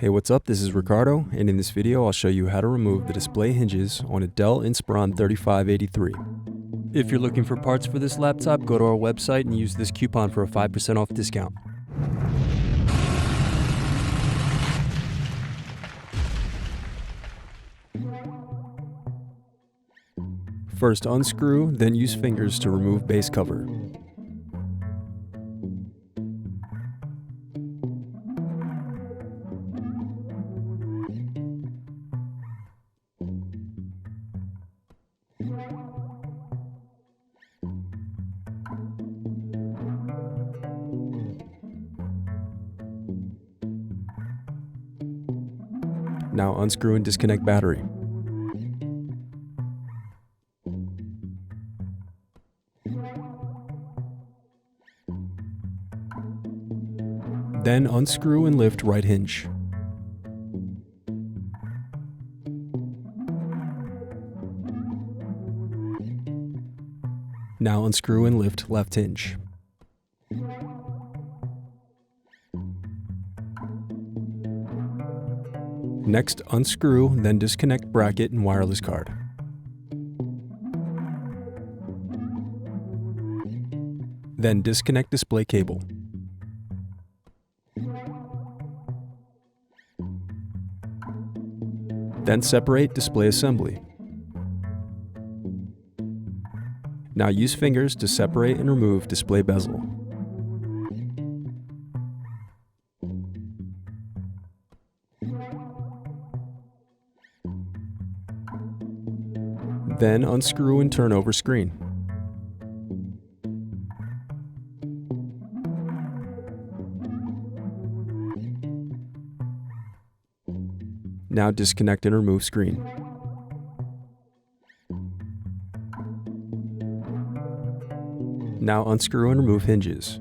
Hey, what's up? This is Ricardo, and in this video I'll show you how to remove the display hinges on a Dell Inspiron 3583. If you're looking for parts for this laptop, go to our website and use this coupon for a 5% off discount. First unscrew, then use fingers to remove base cover. Now unscrew and disconnect battery. Then unscrew and lift right hinge. Now unscrew and lift left hinge. Next, unscrew, then disconnect bracket and wireless card. Then disconnect display cable. Then separate display assembly. Now use fingers to separate and remove display bezel. Then unscrew and turn over screen. Now disconnect and remove screen. Now unscrew and remove hinges.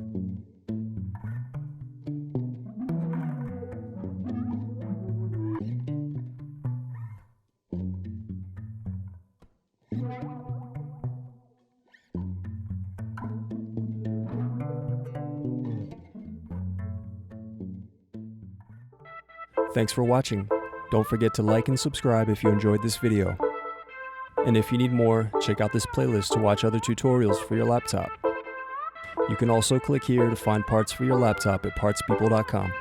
Thanks for watching. Don't forget to like and subscribe if you enjoyed this video. And if you need more, check out this playlist to watch other tutorials for your laptop. You can also click here to find parts for your laptop at partspeople.com.